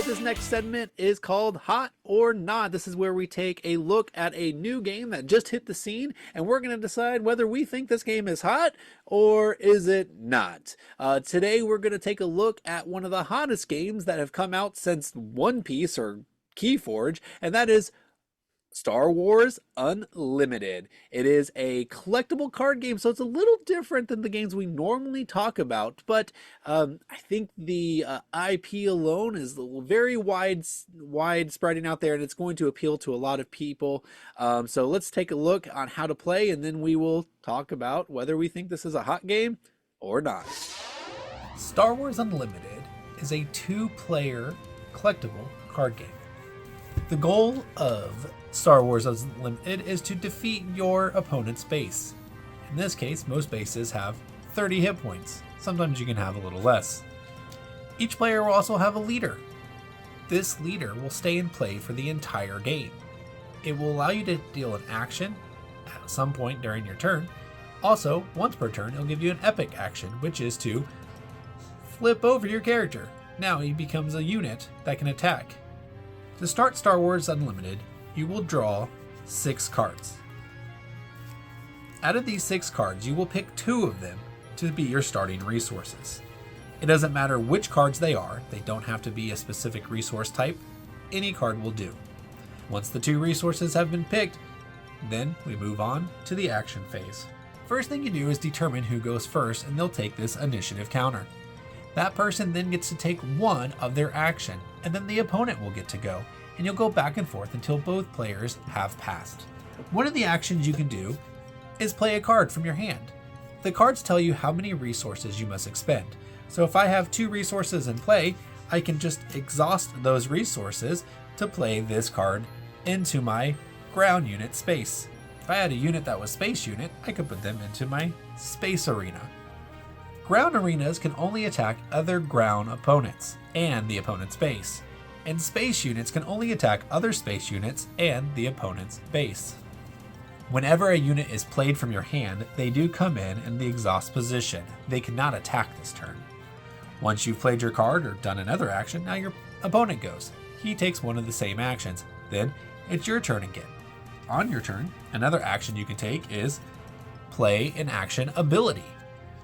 right, this next segment is called Hot or Not. This is where we take a look at a new game that just hit the scene, and we're going to decide whether we think this game is hot or is it not. Today, we're going to take a look at one of the hottest games that have come out since One Piece or Keyforge, and that is Star Wars Unlimited. It is a collectible card game, so it's a little different than the games we normally talk about. But I think the IP alone is very widespreading out there, and it's going to appeal to a lot of people. So let's take a look on how to play, and then we will talk about whether we think this is a hot game or not. Star Wars Unlimited is a two-player collectible card game. The goal of Star Wars Unlimited is to defeat your opponent's base. In this case, most bases have 30 hit points. Sometimes you can have a little less. Each player will also have a leader. This leader will stay in play for the entire game. It will allow you to deal an action at some point during your turn. Also, once per turn, it'll give you an epic action, which is to flip over your character. Now he becomes a unit that can attack. To start Star Wars Unlimited, you will draw 6 cards. Out of these 6 cards, you will pick 2 of them to be your starting resources. It doesn't matter which cards they are, they don't have to be a specific resource type, any card will do. Once the 2 resources have been picked, then we move on to the action phase. First thing you do is determine who goes first, and they'll take this initiative counter. That person then gets to take 1 of their action, and then the opponent will get to go, and you'll go back and forth until both players have passed. One of the actions you can do is play a card from your hand. The cards tell you how many resources you must expend. So if I have 2 resources in play, I can just exhaust those resources to play this card into my ground unit space. If I had a unit that was space unit, I could put them into my space arena. Ground arenas can only attack other ground opponents and the opponent's base, and space units can only attack other space units and the opponent's base. Whenever a unit is played from your hand, they do come in the exhaust position. They cannot attack this turn. Once you've played your card or done another action, now your opponent goes. He takes one of the same actions. Then it's your turn again. On your turn, another action you can take is play an action ability.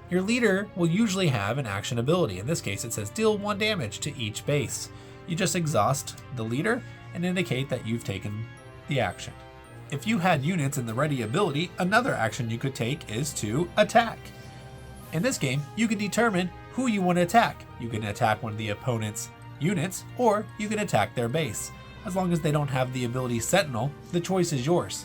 Your leader will usually have an action ability. In this case, it says deal 1 damage to each base. You just exhaust the leader and indicate that you've taken the action. If you had units in the ready ability, another action you could take is to attack. In this game, you can determine who you want to attack. You can attack one of the opponent's units, or you can attack their base. As long as they don't have the ability Sentinel, the choice is yours.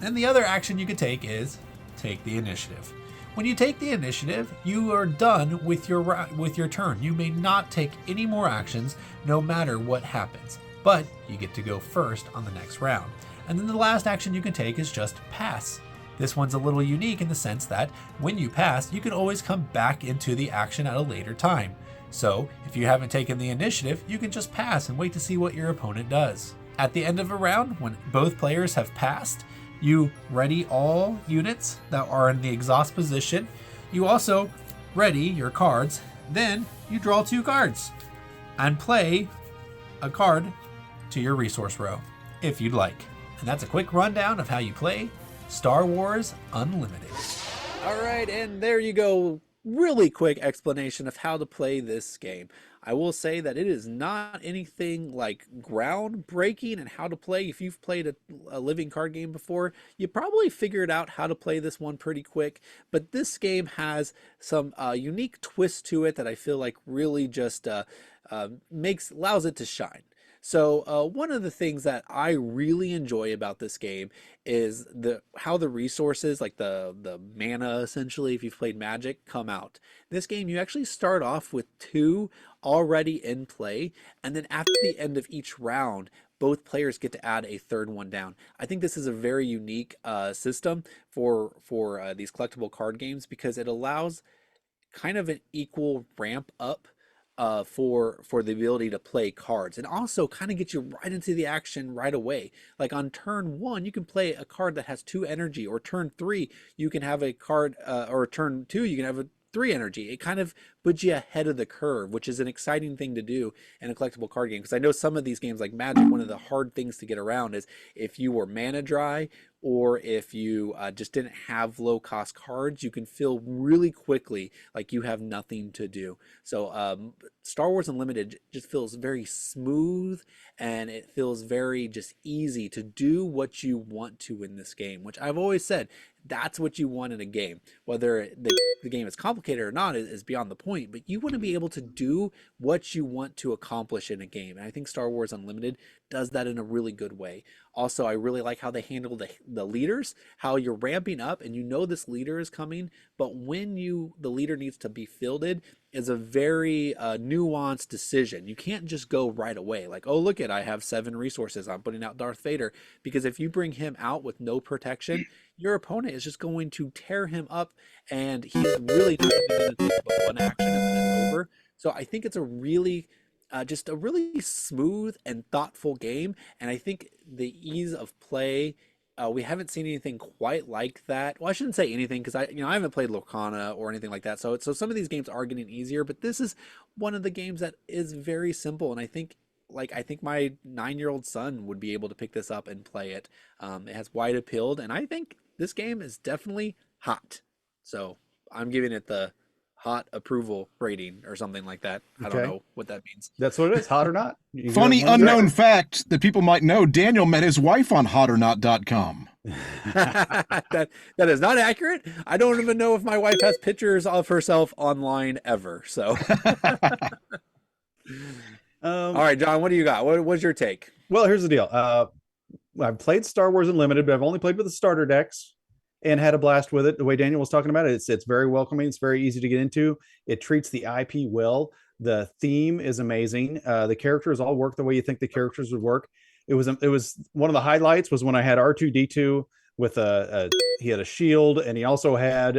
And the other action you could take is take the initiative. When you take the initiative, you are done with your turn. You may not take any more actions no matter what happens, but you get to go first on the next round. And then the last action you can take is just pass. This one's a little unique in the sense that when you pass, you can always come back into the action at a later time. So if you haven't taken the initiative, you can just pass and wait to see what your opponent does. At the end of a round, when both players have passed, you ready all units that are in the exhaust position. You also ready your cards. Then you draw 2 cards and play a card to your resource row if you'd like. And that's a quick rundown of how you play Star Wars Unlimited. All right, and there you go. Really quick explanation of how to play this game. I will say that it is not anything like groundbreaking and how to play. If you've played a living card game before, you probably figured out how to play this one pretty quick. But this game has some unique twists to it that I feel like really just allows it to shine. So one of the things that I really enjoy about this game is how the resources, like the mana essentially, if you've played Magic, come out. This game, you actually start off with 2 already in play, and then after the end of each round, both players get to add a 3rd one down. I think this is a very unique system for these collectible card games because it allows kind of an equal ramp up for the ability to play cards, and also kind of get you right into the action right away. Like on turn 1, you can play a card that has 2 energy, or turn 3, you can have a card, or turn 2, you can have a 3 energy. It kind of puts you ahead of the curve, which is an exciting thing to do in a collectible card game. Because I know some of these games like Magic, one of the hard things to get around is if you were mana dry or if you just didn't have low cost cards, you can feel really quickly like you have nothing to do. So Star Wars Unlimited just feels very smooth, and it feels very just easy to do what you want to in this game, which I've always said that's what you want in a game. Whether the game is complicated or not is beyond the point, but you want to be able to do what you want to accomplish in a game. And I think Star Wars Unlimited does that in a really good way. Also, I really like how they handle the leaders, how you're ramping up and you know this leader is coming, but when the leader needs to be fielded is a very nuanced decision. You can't just go right away like, oh, look I have 7 resources, I'm putting out Darth Vader, because if you bring him out with no protection, your opponent is just going to tear him up, and he's really not going to take but one action and then it's over. So I think it's a really just a really smooth and thoughtful game, and I think the ease of play, we haven't seen anything quite like that. Well, I shouldn't say anything because I haven't played Lorcana or anything like that. So some of these games are getting easier, but this is one of the games that is very simple, and I think my 9-year-old son would be able to pick this up and play it. It has wide appeal, and I think this game is definitely hot. So I'm giving it the hot approval rating or something like that. I don't know what that means. That's what it is, hot or not. Funny unknown fact that people might know, Daniel met his wife on hotornot.com. that is not accurate. I don't even know if my wife has pictures of herself online ever. So all right, John, what do you got? What's your take? Well, here's the deal. I've played Star Wars Unlimited, but I've only played with the starter decks and had a blast with it. The way Daniel was talking about it, it's very welcoming. It's very easy to get into. It treats the IP well. The theme is amazing. The characters all work the way you think the characters would work. It was one of the highlights was when I had R2-D2 with he had a shield, and he also had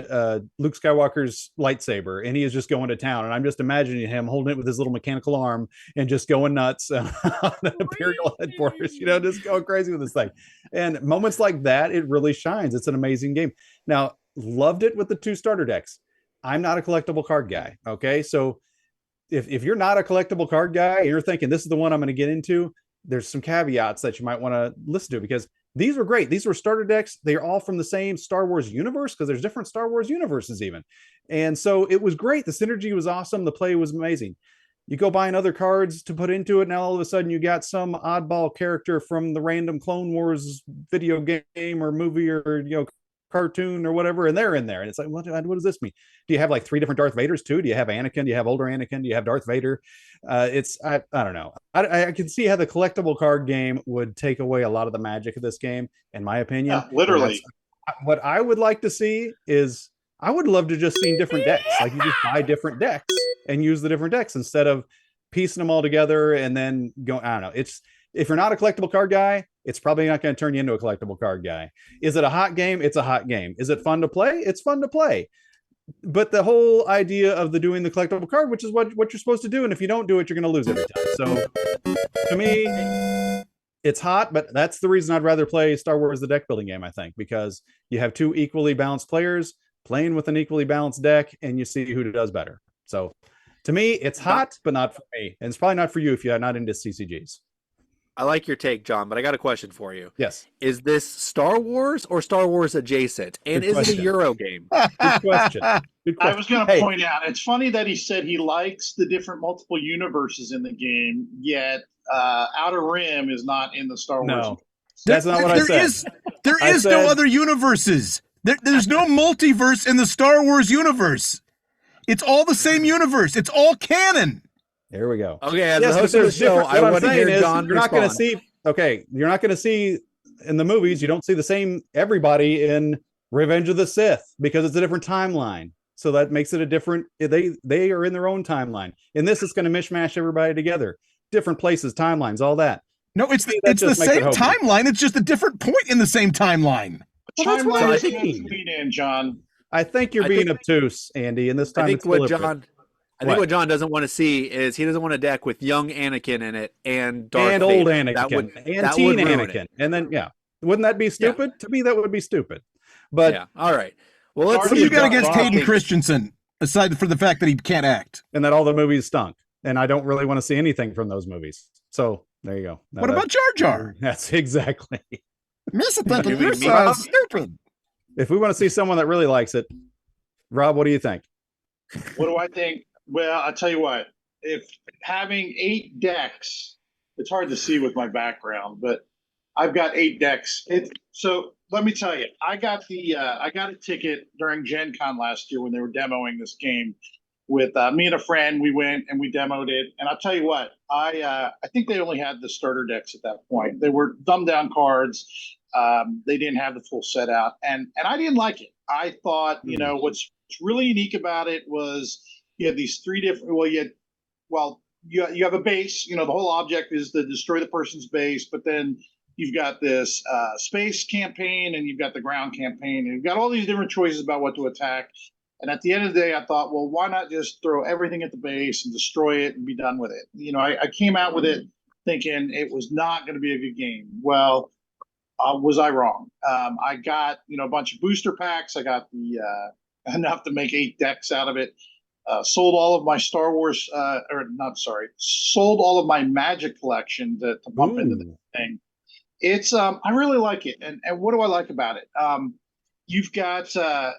Luke Skywalker's lightsaber, and he is just going to town. And I'm just imagining him holding it with his little mechanical arm and just going nuts on an Imperial headquarters, just going crazy with this thing. And moments like that, it really shines. It's an amazing game. Now, loved it with the 2 starter decks. I'm not a collectible card guy. Okay, so if you're not a collectible card guy and you're thinking this is the one I'm going to get into, there's some caveats that you might want to listen to, because these were great. These were starter decks. They're all from the same Star Wars universe, because there's different Star Wars universes even. And so it was great. The synergy was awesome. The play was amazing. You go buying other cards to put into it. Now all of a sudden you got some oddball character from the random Clone Wars video game or movie or cartoon or whatever, and they're in there, and it's like, what does this mean? Do you have like 3 different Darth Vaders too? Do you have Anakin? Do you have older Anakin? Do you have Darth Vader? I don't know. I can see how the collectible card game would take away a lot of the magic of this game, in my opinion. Yeah, literally. What I would like to see is, I would love to just see different decks. Like, you just buy different decks and use the different decks instead of piecing them all together and then go. I don't know. If you're not a collectible card guy, it's probably not going to turn you into a collectible card guy. Is it a hot game? It's a hot game. Is it fun to play? It's fun to play. But the whole idea of doing the collectible card, which is what you're supposed to do, and if you don't do it, you're going to lose every time. So to me, it's hot, but that's the reason I'd rather play Star Wars the deck building game, I think, because you have 2 equally balanced players playing with an equally balanced deck, and you see who does better. So to me, it's hot, but not for me. And it's probably not for you if you're not into CCGs. I like your take, John, but I got a question for you. Yes. Is this Star Wars or Star Wars adjacent? And is it a Euro game? Good question. I was going to point out, it's funny that he said he likes the different multiple universes in the game, yet Outer Rim is not in the Star Wars. No, that's not what I said. There is no other universes. There's no multiverse in the Star Wars universe. It's all the same universe. It's all canon. There we go. Okay, as the host of the show, I want to hear John You're not going to see. Okay, you're not going to see in the movies. You don't see the same everybody in Revenge of the Sith because it's a different timeline. So that makes it a different. They are in their own timeline. In this, it's going to mishmash everybody together. Different places, timelines, all that. No, it's the same timeline. It's just a different point in the same timeline. Timeline is in, John. I think you're being obtuse, Andy. And this time, I think what John doesn't want to see is he doesn't want a deck with young Anakin in it and Darth and Vader. Old Anakin and teen Anakin, and then wouldn't that be stupid? To me, that would be stupid. But all right. Well, let's see. What do you got against Hayden Christensen? Aside from the fact that he can't act. and that all the movies stunk. And I don't really want to see anything from those movies. So there you go. Now What about Jar Jar? That's exactly. Mr. You Thinking, mean you're me? so stupid. If we want to see someone that really likes it, Rob, what do you think? What do I think? Well, I'll tell you what. If having 8 decks, it's hard to see with my background, but I've got 8 decks. So let me tell you, I got a ticket during Gen Con last year when they were demoing this game with me and a friend. We went and we demoed it, and I'll tell you what, I think they only had the starter decks at that point. They were dumbed down cards. They didn't have the full set out, and I didn't like it. I thought, what's really unique about it was you had these 3 different. You have a base. The whole object is to destroy the person's base, but then you've got this space campaign and you've got the ground campaign, and you've got all these different choices about what to attack. And at the end of the day, I thought, well, why not just throw everything at the base and destroy it and be done with it? I came out with it thinking it was not going to be a good game. Well, was I wrong? I got a bunch of booster packs. I got the enough to make 8 decks out of it. Sold all of my Star Wars, sold all of my Magic collection to bump into the thing. It's I really like it, and what do I like about it? You've got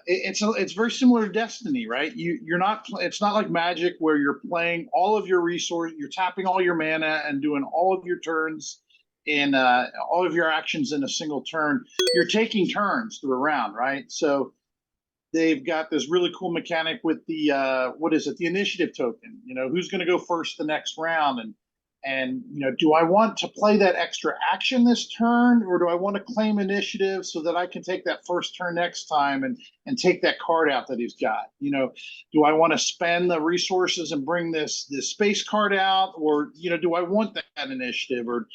it's very similar to Destiny, right? You're not. It's not like Magic where you're playing all of your resources, you're tapping all your mana and doing all of your turns in all of your actions in a single turn. You're taking turns through a round, right? So they've got this really cool mechanic with the the initiative token. Who's going to go first the next round, and do I want to play that extra action this turn, or do I want to claim initiative so that I can take that first turn next time and take that card out that he's got? Do I want to spend the resources and bring this space card out, or do I want that initiative? Or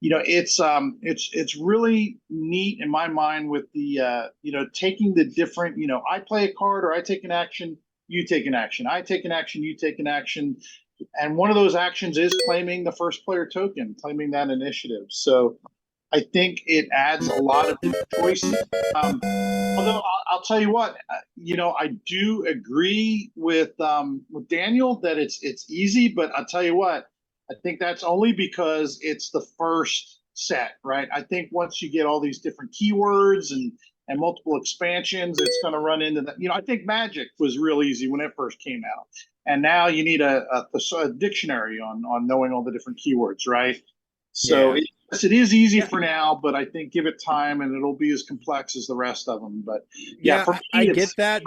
it's really neat in my mind with the taking the different, I play a card or I take an action, you take an action, I take an action, you take an action, and one of those actions is claiming the first player token, claiming that initiative. So I think it adds a lot of choices. Although I'll tell you what, I do agree with Daniel that it's easy, but I'll tell you what, I think that's only because it's the first set, right? I think once you get all these different keywords and multiple expansions, it's going to run into that. I think Magic was real easy when it first came out, and now you need a dictionary on knowing all the different keywords, right? So Yeah. it is easy for now, but I think give it time and it'll be as complex as the rest of them. But for me, I get that.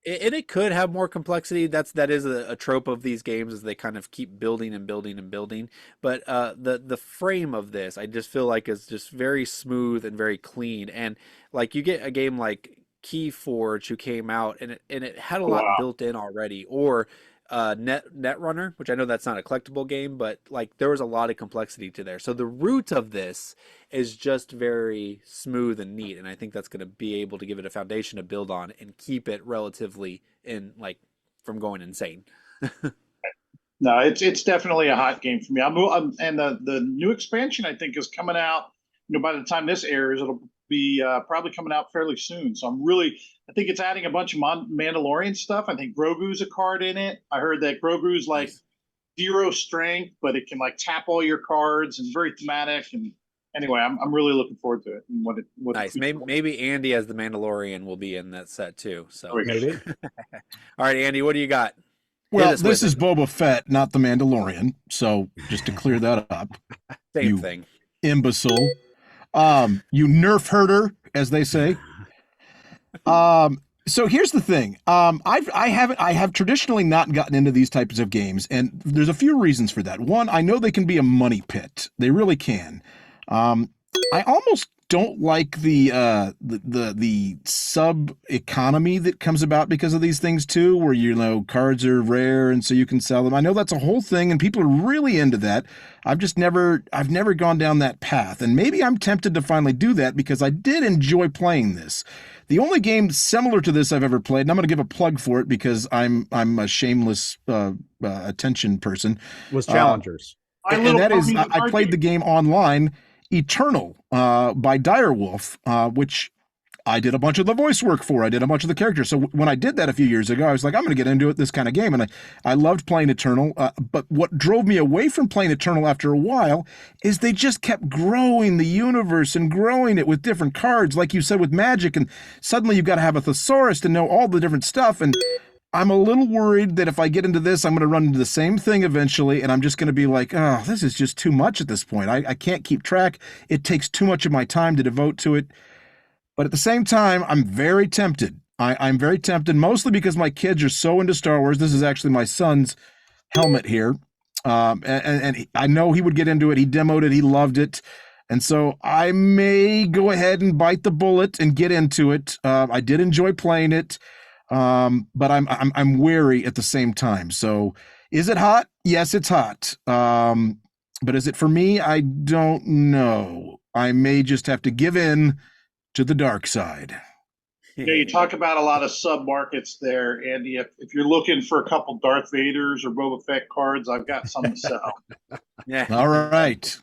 And it could have more complexity. That is a trope of these games, as they kind of keep building and building and building. But the frame of this, I just feel like is just very smooth and very clean. And like you get a game like Keyforge, who came out and it had a lot built in already, or Netrunner, which I know that's not a collectible game, but like there was a lot of complexity to there. So the root of this is just very smooth and neat, and I think that's going to be able to give it a foundation to build on and keep it relatively from going insane. No, it's definitely a hot game for me. And the new expansion I think is coming out. By the time this airs, it'll be probably coming out fairly soon. So I think it's adding a bunch of Mandalorian stuff. I think Grogu's a card in it. I heard that Grogu's like 0 strength, but it can like tap all your cards and very thematic. And anyway, I'm really looking forward to it. And what nice. Maybe Andy as the Mandalorian will be in that set too. So maybe. All right, Andy, what do you got? Well, this is Boba Fett, not the Mandalorian. So just to clear that up, same thing. Imbecile, you nerf herder, as they say. So here's the thing. I have traditionally not gotten into these types of games, and there's a few reasons for that. One, I know they can be a money pit. They really can. I almost don't like the sub economy that comes about because of these things too, where cards are rare and so you can sell them. I know that's a whole thing and people are really into that. I've never gone down that path, and maybe I'm tempted to finally do that because I did enjoy playing this. The only game similar to this I've ever played, and I'm going to give a plug for it because I'm a shameless attention person, was Challengers. And that is, I played the game online, Eternal by Direwolf, which I did a bunch of the voice work for. I did a bunch of the characters. So when I did that a few years ago, I was like, I'm going to get into it, this kind of game. And I loved playing Eternal. But what drove me away from playing Eternal after a while is they just kept growing the universe and growing it with different cards, like you said, with Magic. And suddenly you've got to have a thesaurus to know all the different stuff. And I'm a little worried that if I get into this, I'm going to run into the same thing eventually, and I'm just going to be like, oh, this is just too much at this point. I can't keep track. It takes too much of my time to devote to it. But at the same time, I'm very tempted. I'm very tempted, mostly because my kids are so into Star Wars. This is actually my son's helmet here. And I know he would get into it. He demoed it. He loved it. And so I may go ahead and bite the bullet and get into it. I did enjoy playing it. But I'm wary at the same time. So is it hot? Yes, it's hot. But is it for me? I don't know. I may just have to give in to the dark side. Yeah, you talk about a lot of sub markets there, Andy. If you're looking for a couple Darth Vaders or Boba Fett cards, I've got some to sell. Yeah. All right.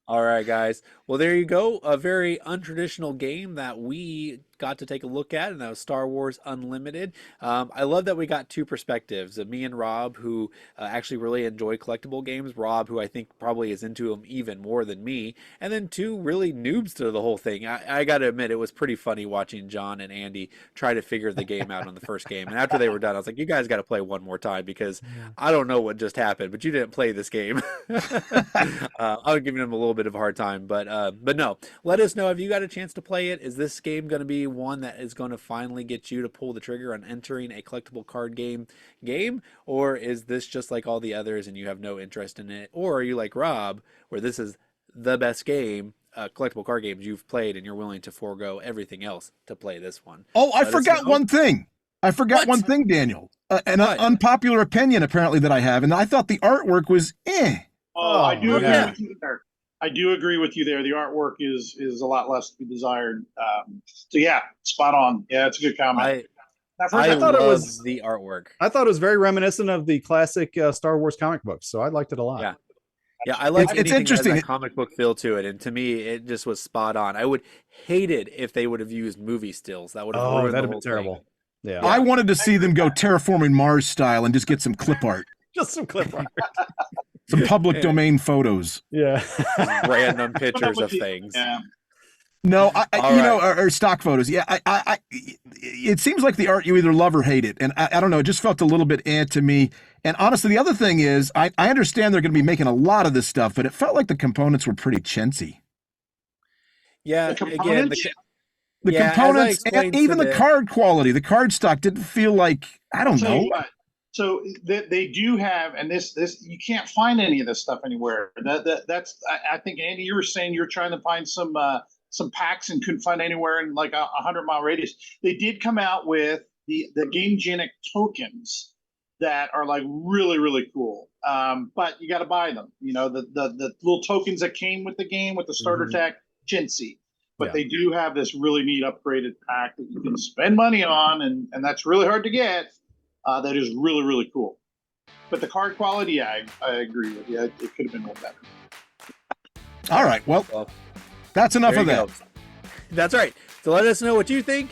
All right, guys. Well, there you go. A very untraditional game that we got to take a look at, and that was Star Wars Unlimited. I love that we got two perspectives. Me and Rob, who actually really enjoy collectible games. Rob, who I think probably is into them even more than me. And then two really noobs to the whole thing. I got to admit, it was pretty funny watching John and Andy try to figure the game out on the first game. And after they were done, I was like, you guys got to play one more time because I don't know what just happened, but you didn't play this game. I was giving them a little bit of a hard time, but no, let us know if you got a chance to play it. Is this game going to be one that is going to finally get you to pull the trigger on entering a collectible card game, or is this just like all the others and you have no interest in it? Or are you like Rob, where this is the best game, collectible card games you've played, and you're willing to forego everything else to play this one? Oh, I forgot one thing. One thing, Daniel. An unpopular opinion apparently that I have, and I thought the artwork was Oh, I do agree with you there. I do agree with you there. The artwork is a lot less to be desired. So yeah, spot on. Yeah, it's a good comment. I thought it was the artwork. I thought it was very reminiscent of the classic Star Wars comic books, so I liked it a lot. Yeah, I like it's interesting. That comic book feel to it, and to me, it just was spot on. I would hate it if they would have used movie stills. That would have ruined that'd the have whole been terrible. Thing. Yeah, I wanted to see them go terraforming Mars style and just get some clip art. Just some clip art. Some public domain photos. Yeah. Random pictures of things. Yeah. No, or stock photos. Yeah, it seems like the art you either love or hate it, and I don't know. It just felt a little bit to me. And honestly, the other thing is, I understand they're going to be making a lot of this stuff, but it felt like the components were pretty chintzy. Yeah, again, the components and even the card quality, the card stock didn't feel like, I don't know. So they do have, and this you can't find any of this stuff anywhere. That's I think, Andy, you were saying you were trying to find some packs and couldn't find anywhere in like a 100-mile radius. They did come out with the Game Genic tokens that are like really, really cool. But you got to buy them. You know, the little tokens that came with the game with the starter deck, chintzy. But they do have this really neat upgraded pack that you can spend money on, and that's really hard to get. That is really, really cool. But the card quality, I agree with you. It could have been more better. All right. Well, that's enough of that. That's right. So let us know what you think.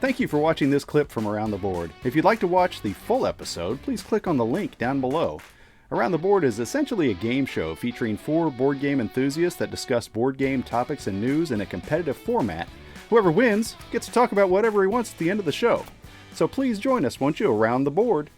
Thank you for watching this clip from Around the Board. If you'd like to watch the full episode, please click on the link down below. Around the Board is essentially a game show featuring 4 board game enthusiasts that discuss board game topics and news in a competitive format. Whoever wins gets to talk about whatever he wants at the end of the show. So please join us, won't you, Around the Board.